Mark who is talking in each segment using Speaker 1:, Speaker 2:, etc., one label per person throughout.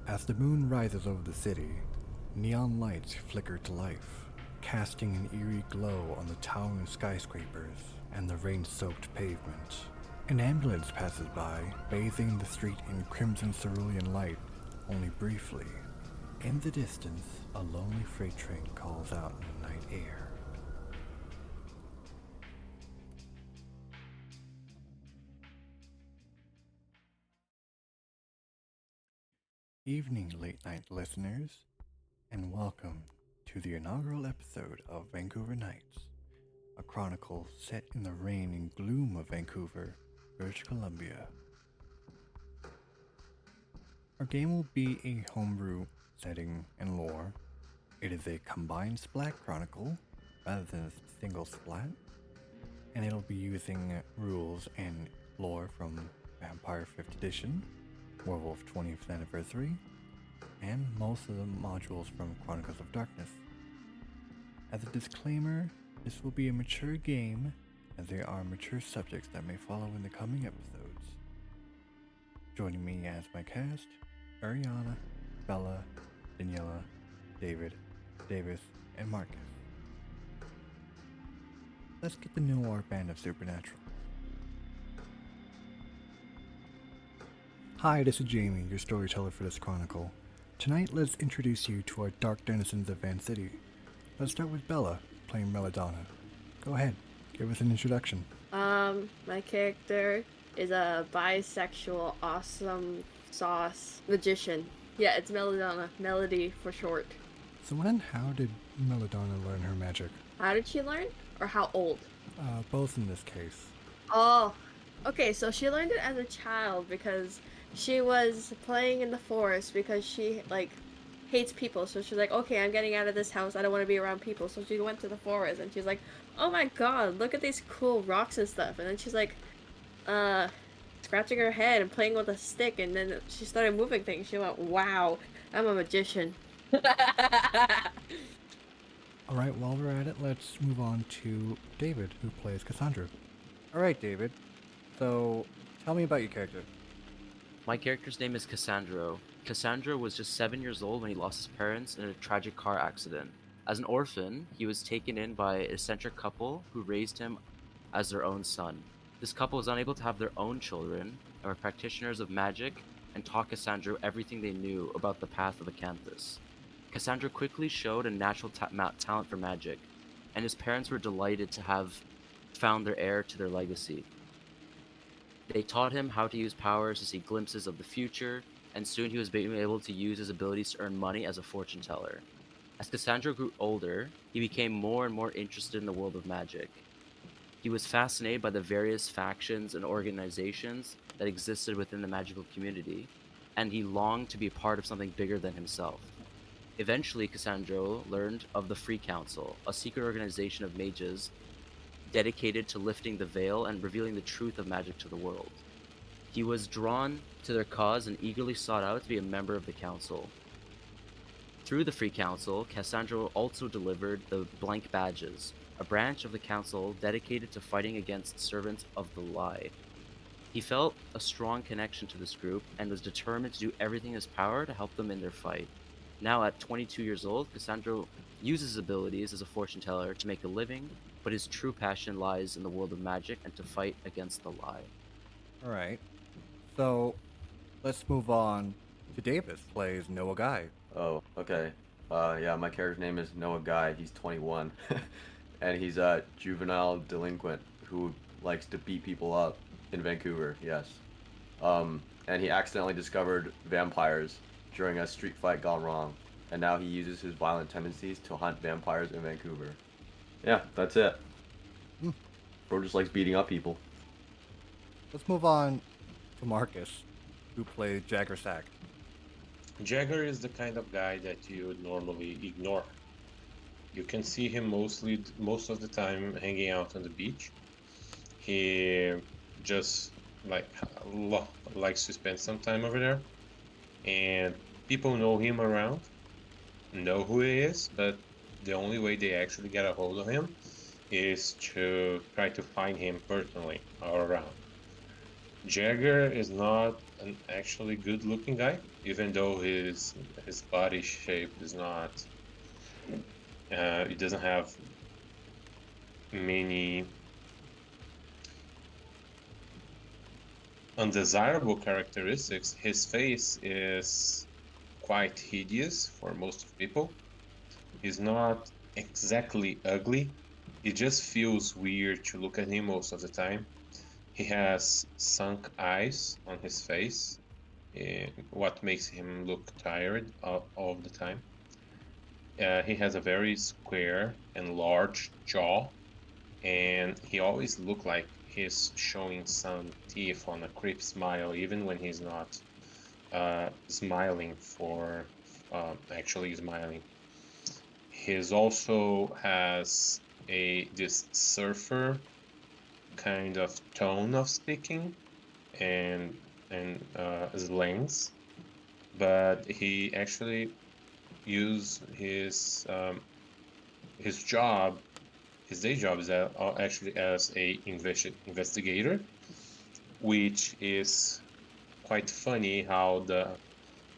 Speaker 1: As the moon rises over the city, neon lights flicker to life, casting an eerie glow on the towering skyscrapers and the rain-soaked pavement. An ambulance passes by, bathing the street in crimson cerulean light only briefly. In the distance, a lonely freight train calls out in the night air. Evening, late-night listeners, and welcome to the inaugural episode of Vancouver Nights, a chronicle set in the rain and gloom of Vancouver, British Columbia. Our game will be a homebrew setting and lore. It is a combined Splat Chronicle rather than a single Splat, and it'll be using rules and lore from Vampire 5th Edition, Werewolf 20th Anniversary, and most of the modules from Chronicles of Darkness. As a disclaimer, this will be a mature game, as there are mature subjects that may follow in the coming episodes. Joining me as my cast, Ariana, Bella, Daniela, David, Davis, and Marcus. Let's get to know our band of supernatural. Hi, this is Jamie, your storyteller for this chronicle. Tonight, let's introduce you to our dark denizens of Van City. Let's start with Bella, playing Belladonna. Go ahead, give us an introduction.
Speaker 2: My character is a bisexual, awesome sauce magician. Yeah, it's Belladonna, Melody for short.
Speaker 1: So when and how did Belladonna learn her magic?
Speaker 2: How did she learn? Or how old?
Speaker 1: Both in this case.
Speaker 2: Oh, okay, so she learned it as a child because she was playing in the forest because she, hates people. So she's like, okay, I'm getting out of this house. I don't want to be around people. So she went to the forest and she's like, oh my god, look at these cool rocks and stuff. And then she's like, scratching her head and playing with a stick. And then she started moving things. She went, wow, I'm a magician.
Speaker 1: Alright, while we're at it, let's move on to David, who plays Cassandra. Alright, David. So, tell me about your character.
Speaker 3: My character's name is Cassandro. Cassandro was just 7 years old when he lost his parents in a tragic car accident. As an orphan, he was taken in by an eccentric couple who raised him as their own son. This couple was unable to have their own children and were practitioners of magic and taught Cassandro everything they knew about the path of Acanthus. Cassandro quickly showed a natural talent for magic, and his parents were delighted to have found their heir to their legacy. They taught him how to use powers to see glimpses of the future, and soon he was being able to use his abilities to earn money as a fortune teller. As Cassandro grew older, he became more and more interested in the world of magic. He was fascinated by the various factions and organizations that existed within the magical community, and he longed to be a part of something bigger than himself. Eventually, Cassandro learned of the Free Council, a secret organization of mages dedicated to lifting the veil and revealing the truth of magic to the world. He was drawn to their cause and eagerly sought out to be a member of the council. Through the Free Council, Cassandro also delivered the Blank Badges, a branch of the council dedicated to fighting against servants of the lie. He felt a strong connection to this group and was determined to do everything in his power to help them in their fight. Now at 22 years old, Cassandro uses his abilities as a fortune teller to make a living, but his true passion lies in the world of magic and to fight against the lie.
Speaker 1: Alright. So, let's move on to Davis, plays Noah Guy.
Speaker 4: Oh, okay. Yeah, my character's name is Noah Guy. He's 21. And he's a juvenile delinquent who likes to beat people up in Vancouver, yes. And he accidentally discovered vampires during a street fight gone wrong. And now he uses his violent tendencies to hunt vampires in Vancouver. Yeah, that's it. Bro just likes beating up people.
Speaker 1: Let's move on to Marcus, who plays Jagger Sack.
Speaker 5: Jagger is the kind of guy that you would normally ignore. You can see him most of the time hanging out on the beach. He just likes to spend some time over there, and people know him around, know who he is, but the only way they actually get a hold of him is to try to find him personally all around. Jagger is not an actually good-looking guy, even though his body shape is not. He doesn't have many undesirable characteristics. His face is quite hideous for most people. He's not exactly ugly. It just feels weird to look at him most of the time. He has sunk eyes on his face, what makes him look tired all the time. He has a very square and large jaw, and he always looks like he's showing some teeth on a creep smile, even when he's not smiling for actually smiling. He's also has this surfer kind of tone of speaking and slangs, but he actually use his job, his day job is actually as a investigator, which is quite funny how the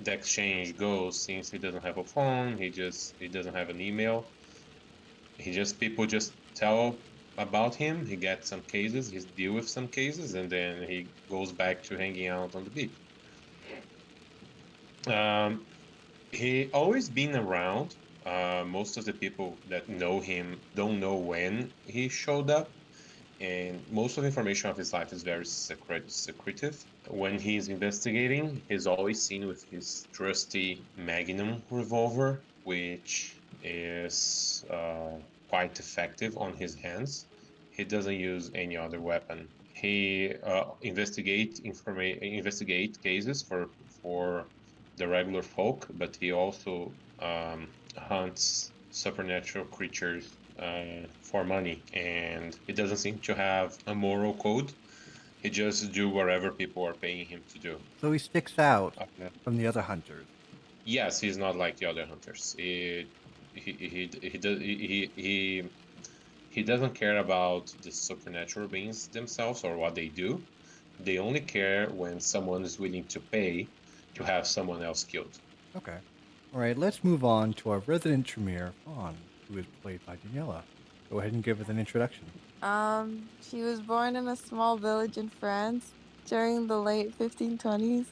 Speaker 5: exchange goes, since he doesn't have a phone, he doesn't have an email. People just tell about him. He gets some cases, he deal with some cases, and then he goes back to hanging out on the beach. He always been around. Most of the people that know him don't know when he showed up, and most of the information of his life is very secretive. When he's investigating, he's always seen with his trusty Magnum revolver, which is quite effective on his hands. He doesn't use any other weapon. He investigate cases for the regular folk, but he also hunts supernatural creatures for money, and he doesn't seem to have a moral code. He just do whatever people are paying him to do.
Speaker 1: So he sticks out
Speaker 5: Okay.
Speaker 1: from the other hunters.
Speaker 5: Yes, he's not like the other hunters. He doesn't care about the supernatural beings themselves or what they do. They only care when someone is willing to pay to have someone else killed.
Speaker 1: Okay. All right, let's move on to our resident Tremere, Fawn, who is played by Daniela. Go ahead and give us an introduction.
Speaker 6: She was born in a small village in France during the late 1520s,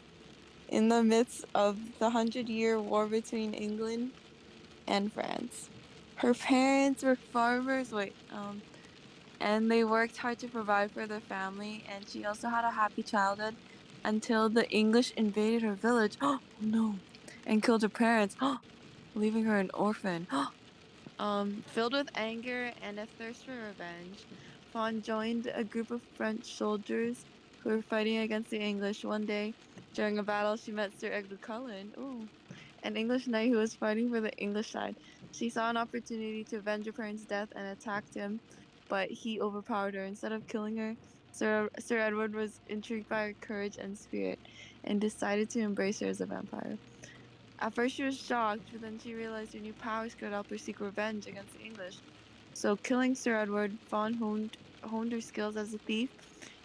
Speaker 6: in the midst of the Hundred-Year War between England and France. Her parents were farmers, and they worked hard to provide for their family, and she also had a happy childhood until the English invaded her village. Oh no! And killed her parents, leaving her an orphan. Filled with anger and a thirst for revenge, Fawn joined a group of French soldiers who were fighting against the English. One day, during a battle, she met Sir Edward Cullen, an English knight who was fighting for the English side. She saw an opportunity to avenge her parents' death and attacked him, but he overpowered her. Instead of killing her, Sir Edward was intrigued by her courage and spirit and decided to embrace her as a vampire. At first she was shocked, but then she realized her new powers could help her seek revenge against the English. So killing Sir Edward, Fawn honed her skills as a thief,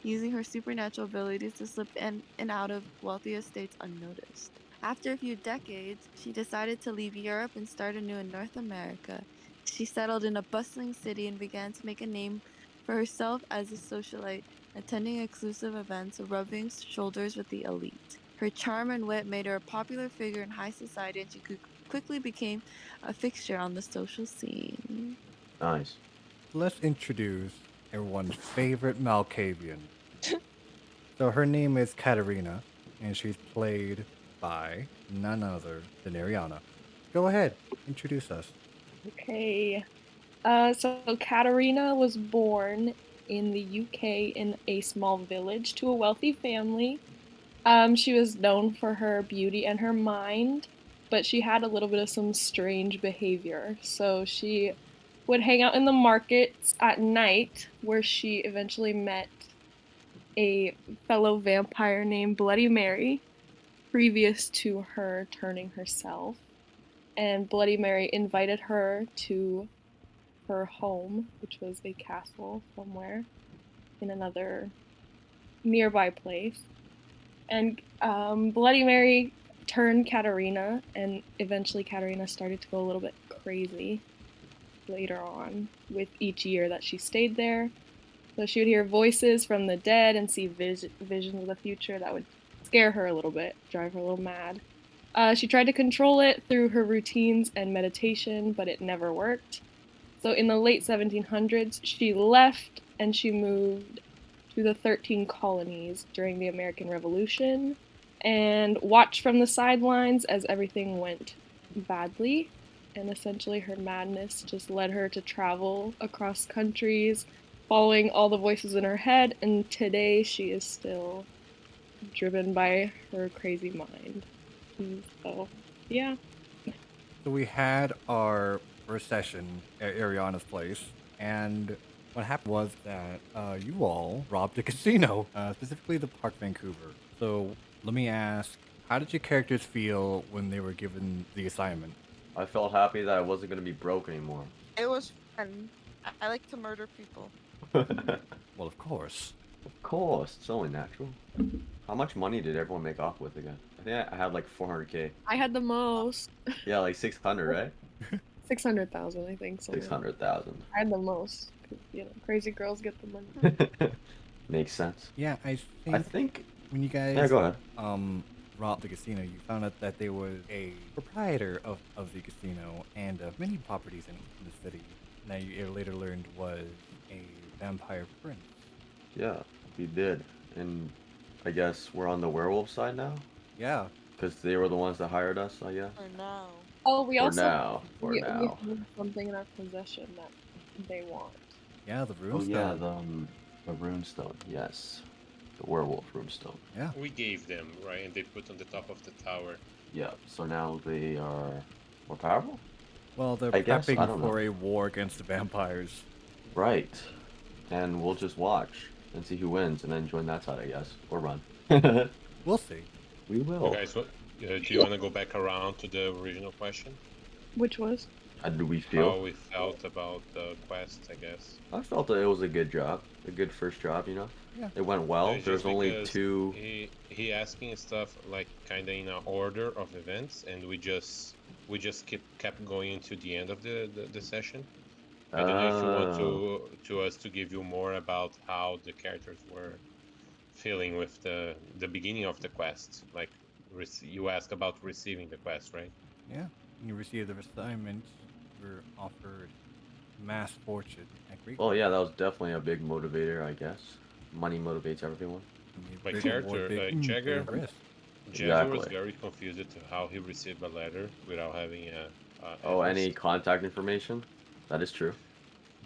Speaker 6: using her supernatural abilities to slip in and out of wealthy estates unnoticed. After a few decades, she decided to leave Europe and start anew in North America. She settled in a bustling city and began to make a name for herself as a socialite, attending exclusive events, rubbing shoulders with the elite. Her charm and wit made her a popular figure in high society, and she quickly became a fixture on the social scene.
Speaker 4: Nice.
Speaker 1: Let's introduce everyone's favorite Malkavian. So her name is Katerina, and she's played by none other than Ariana. Go ahead, introduce us.
Speaker 7: Okay. So Katerina was born in the UK in a small village to a wealthy family. She was known for her beauty and her mind, but she had a little bit of some strange behavior. So she would hang out in the markets at night, where she eventually met a fellow vampire named Bloody Mary, previous to her turning herself. And Bloody Mary invited her to her home, which was a castle somewhere in another nearby place. And Bloody Mary turned Katerina, and eventually Katerina started to go a little bit crazy later on with each year that she stayed there. So she would hear voices from the dead and see visions of the future that would scare her a little bit, drive her a little mad. She tried to control it through her routines and meditation, but it never worked. So in the late 1700s, she left and she moved to the 13 colonies during the American Revolution and watched from the sidelines as everything went badly. And essentially, her madness just led her to travel across countries, following all the voices in her head. And today, she is still driven by her crazy mind. So, yeah.
Speaker 1: So we had our first session at Ariana's place, and what happened was that you all robbed a casino, specifically the Park Vancouver. So let me ask, how did your characters feel when they were given the assignment?
Speaker 4: I felt happy that I wasn't gonna be broke anymore.
Speaker 6: It was fun. I like to murder people.
Speaker 1: Well, of course.
Speaker 4: Of course, it's only natural. How much money did everyone make off with again? I think I had like 400K.
Speaker 7: I had the most.
Speaker 4: Yeah, like 600, right?
Speaker 7: 600,000, I think.
Speaker 4: 600,000.
Speaker 7: I had the most. 'Cause, crazy girls get the money.
Speaker 4: Makes sense.
Speaker 1: Yeah, I
Speaker 4: I think.
Speaker 1: when you guys
Speaker 4: Yeah, go ahead.
Speaker 1: robbed the casino, you found out that there was a proprietor of the casino and of many properties in the city. Now you later learned was a vampire prince.
Speaker 4: Yeah, we did. And I guess we're on the werewolf side now?
Speaker 1: Yeah,
Speaker 4: Because they were the ones that hired us, I guess?
Speaker 6: For now.
Speaker 7: Oh, we
Speaker 4: For
Speaker 7: also
Speaker 4: now. For
Speaker 7: we
Speaker 4: now.
Speaker 7: have something in our possession that they want.
Speaker 1: yeah, the
Speaker 4: Oh
Speaker 1: runestone.
Speaker 4: yeah, the runestone, yes. The werewolf runestone.
Speaker 1: Yeah.
Speaker 5: We gave them, right? And they put on the top of the tower.
Speaker 4: Yeah, so now they are more powerful?
Speaker 1: Well, they're
Speaker 4: I guess, I
Speaker 1: prepping
Speaker 4: don't
Speaker 1: for
Speaker 4: know.
Speaker 1: a war against the vampires.
Speaker 4: Right. And we'll just watch and see who wins and then join that side, I guess. Or run.
Speaker 1: We'll see.
Speaker 4: We will.
Speaker 5: Guys, what, do you want to go back around to the original question?
Speaker 7: Which was?
Speaker 4: How do we
Speaker 5: How
Speaker 4: feel?
Speaker 5: we felt about the quest, I guess.
Speaker 4: I felt that it was a good job. A good first job, you know?
Speaker 1: Yeah.
Speaker 4: It went well.
Speaker 5: It's
Speaker 4: There's
Speaker 5: just
Speaker 4: only
Speaker 5: because
Speaker 4: two.
Speaker 5: He asking stuff like kind of in an order of events, and we just kept going into the end of the session. I don't know if you want to us to give you more about how the characters were feeling with the beginning of the quest. Like you asked about receiving the quest, right?
Speaker 1: Yeah. When you receive the assignment, you're offered mass fortune at great.
Speaker 4: Well, yeah, that was definitely a big motivator, I guess. Money motivates everyone.
Speaker 5: My
Speaker 1: big
Speaker 5: character,
Speaker 1: reward, big
Speaker 5: Jagger,
Speaker 1: risk.
Speaker 5: Jagger was
Speaker 4: Exactly.
Speaker 5: very confused to how he received a letter without having a
Speaker 4: Oh,
Speaker 5: address.
Speaker 4: any contact information? That is true.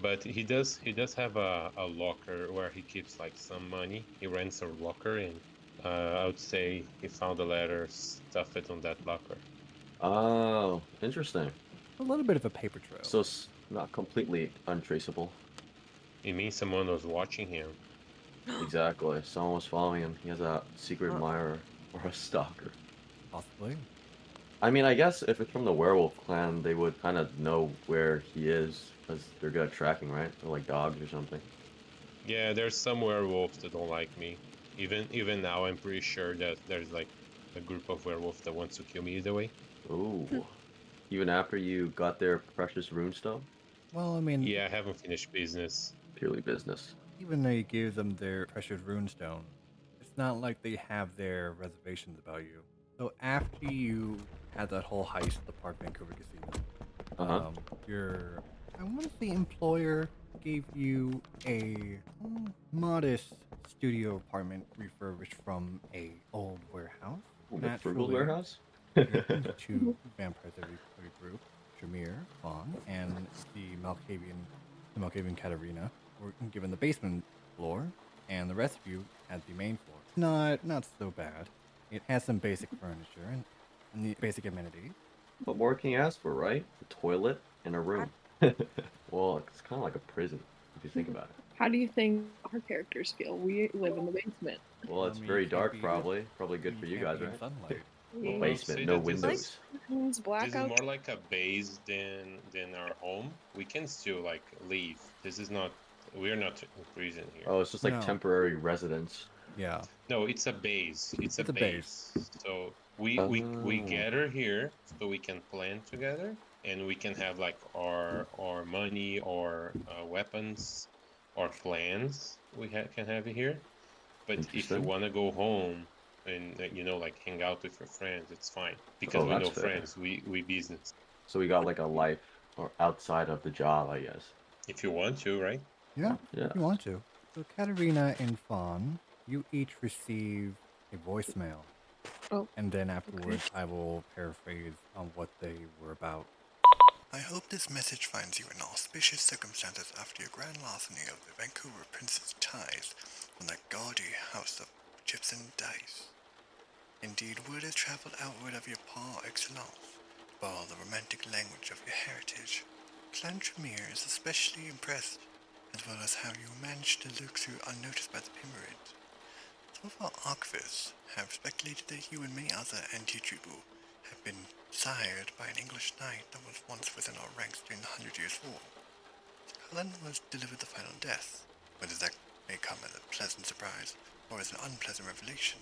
Speaker 5: But he does have a locker where he keeps like some money. He rents a locker, and I would say he found the letter, stuffed it on that locker.
Speaker 4: Oh, interesting.
Speaker 1: A little bit of a paper trail.
Speaker 4: So it's not completely untraceable.
Speaker 5: It means someone was watching him.
Speaker 4: Exactly. Someone was following him. He has a secret admirer or a stalker.
Speaker 1: Possibly.
Speaker 4: I mean, I guess if it's from the werewolf clan, they would kind of know where he is because they're good at tracking, right? They're like dogs or something.
Speaker 5: Yeah, there's some werewolves that don't like me. Even now, I'm pretty sure that there's like a group of werewolves that wants to kill me either way.
Speaker 4: Ooh. Even after you got their precious runestone?
Speaker 1: Well, I mean,
Speaker 5: Yeah, I haven't finished business.
Speaker 4: Purely business.
Speaker 1: even though you gave them their precious runestone, it's not like they have their reservations about you. So after you had that whole heist at the Park Vancouver Casino,
Speaker 4: Uh-huh.
Speaker 1: your, I want to say, employer gave you a modest studio apartment refurbished from a old warehouse.
Speaker 4: The frugal
Speaker 1: Naturally,
Speaker 4: warehouse?
Speaker 1: the two vampires that we group, Shamir, Fawn, and the Malkavian Katarina, were given the basement floor, and the rest of you had the main floor. Not so bad. It has some basic furniture and the basic amenities.
Speaker 4: What more can you ask for, right? A toilet and a room. Well, it's kind of like a prison, if you think about it.
Speaker 7: How do you think our characters feel? We live in the basement.
Speaker 4: Well, it's
Speaker 1: I mean,
Speaker 4: very
Speaker 1: you can't
Speaker 4: dark,
Speaker 1: be-
Speaker 4: probably. Probably good for you
Speaker 1: can't
Speaker 4: guys,
Speaker 1: be in
Speaker 4: right?
Speaker 1: sunlight.
Speaker 4: Well,
Speaker 5: I'll
Speaker 4: basement,
Speaker 5: say
Speaker 4: no
Speaker 5: that this
Speaker 4: windows.
Speaker 5: is-
Speaker 7: It's
Speaker 5: This
Speaker 7: blackout.
Speaker 5: is more like a base than our home. We can still like leave. This is not. We're not in prison here.
Speaker 4: Oh, it's just like
Speaker 1: No.
Speaker 4: temporary residence.
Speaker 1: Yeah.
Speaker 5: No, it's a base. It's a
Speaker 1: It's a base.
Speaker 5: base. So we
Speaker 4: Oh.
Speaker 5: gather here so we can plan together, and we can have like our money or weapons or plans can have here. But if you
Speaker 4: Interesting.
Speaker 5: want to go home and like hang out with your friends, it's fine because
Speaker 4: Oh,
Speaker 5: we
Speaker 4: that's
Speaker 5: know
Speaker 4: fair.
Speaker 5: friends. We business.
Speaker 4: So we got like a life or outside of the job, I guess.
Speaker 5: If you want to, right?
Speaker 1: Yeah,
Speaker 4: Yeah.
Speaker 1: if you want to. So, Katerina and Fawn, you each receive a voicemail.
Speaker 7: Oh,
Speaker 1: And then afterwards, I will paraphrase on what they were about. I hope this message finds you in auspicious circumstances after your grand larceny of the Vancouver Prince's ties from the gaudy house of chips and dice. Indeed, word has traveled outward of your par excellence, to borrow the romantic language of your heritage. Clan Tremere is especially impressed, as well as how you managed to lurk through unnoticed by the Pimerid. Some of our archivists have speculated that you and many other Antitribu have been sired by an English knight that was once within our ranks during the 100 Years' War. Cullen was delivered the final death, whether that may come as a pleasant surprise or as an unpleasant revelation.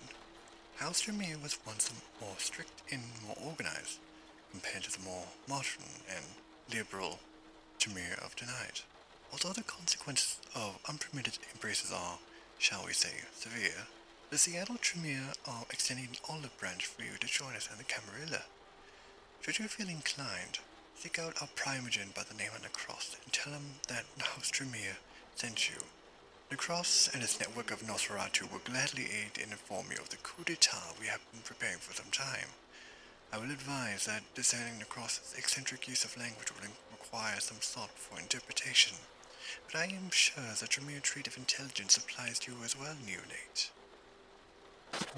Speaker 1: House Tremere was once more strict and more organized, compared to the more modern and liberal Tremere of tonight. Although the consequences of unpermitted embraces are, shall we say, severe, the Seattle Tremere are extending an olive branch for you to join us in the Camarilla. Should you feel inclined, seek out our primogen by the name of Necross and tell him that House Tremere sent you. Necross and his network of Nosferatu will gladly aid and inform you of the coup d'etat we have been preparing for some time. I will advise that discerning Necross's eccentric use of language will require some thought before interpretation, but I am sure the Tremere trait of intelligence applies to you as well, neonate.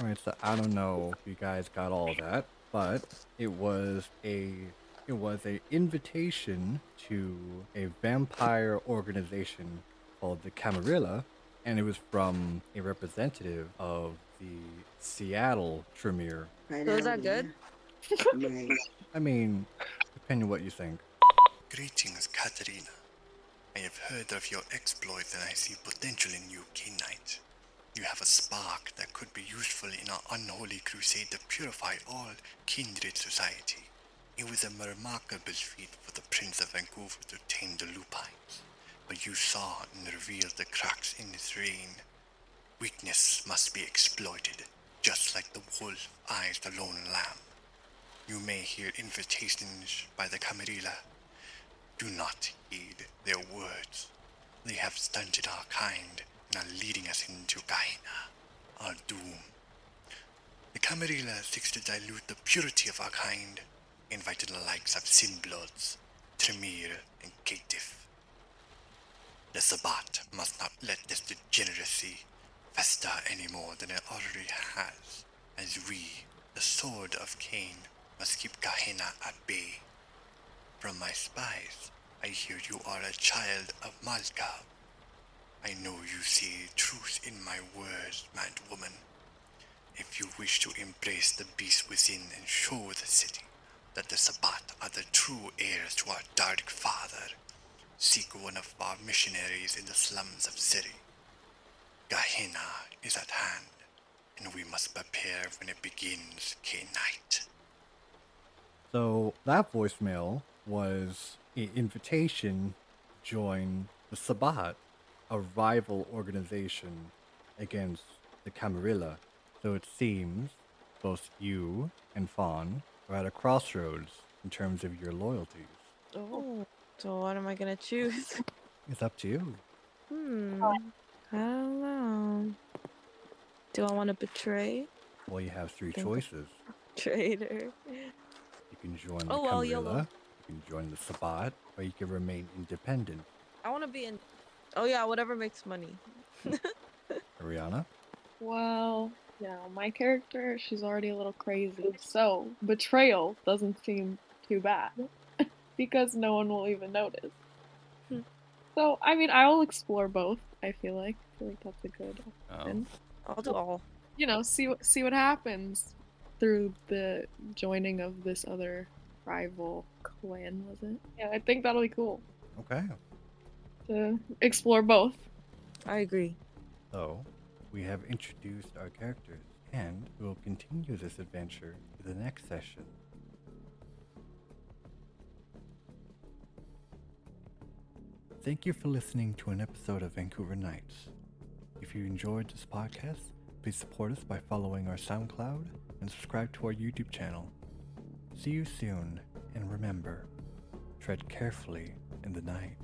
Speaker 1: Alright, so I don't know if you guys got all that, but it was a invitation to a vampire organization called the Camarilla, and it was from a representative of the Seattle Tremere.
Speaker 6: So is that good?
Speaker 1: I mean, depending on what you think. Greetings, Katerina. I have heard of your exploits and I see potential in you, King Knight. You have a spark that could be useful in our unholy crusade to purify all kindred society. It was a remarkable feat for the Prince of Vancouver to tame the lupines, but you saw and revealed the cracks in his reign. Weakness must be exploited, just like the wolf eyes the lone lamb. You may hear invitations by the Camarilla. Do not heed their words. They have stunted our kind and are leading us into Gehenna, our doom. The Camarilla seeks to dilute the purity of our kind, inviting the likes of Sinbloods, Tremere, and Caitiff. The Sabbat must not let this degeneracy fester any more than it already has, as we, the Sword of Cain, must keep Gehenna at bay. From my spies, I hear you are a child of Malka. I know you see truth in my words, mad woman. If you wish to embrace the beast within and show the city that the Sabbat are the true heirs to our dark father, seek one of our missionaries in the slums of City. Gehenna is at hand, and we must prepare when it begins, K-Night. So that voicemail was an invitation to join the Sabbat, a rival organization against the Camarilla. So it seems both you and Fawn are at a crossroads in terms of your loyalties.
Speaker 6: Oh, so what am I gonna choose?
Speaker 1: It's up to you.
Speaker 6: I don't know. Do I want to betray?
Speaker 1: Well, you have three
Speaker 6: Think-
Speaker 1: choices.
Speaker 6: Traitor.
Speaker 1: You can join the
Speaker 6: Oh, well, YOLO.
Speaker 1: Camarilla, you can join the Sabbat, or you can remain independent.
Speaker 6: I want to be in. Oh yeah, whatever makes money.
Speaker 1: Ariana?
Speaker 7: well, my character, she's already a little crazy. So, betrayal doesn't seem too bad because no one will even notice.
Speaker 6: Hmm.
Speaker 7: So, I mean, I will explore both, I feel like. That's a good option.
Speaker 6: I'll do all.
Speaker 7: See what happens through the joining of this other rival clan, was it? Yeah, I think that'll be cool
Speaker 1: Okay.
Speaker 7: to explore both.
Speaker 6: I agree.
Speaker 1: So, we have introduced our characters, and we will continue this adventure in the next session. Thank you for listening to an episode of Vancouver Nights. If you enjoyed this podcast, please support us by following our SoundCloud and subscribe to our YouTube channel. See you soon, and remember, tread carefully in the night.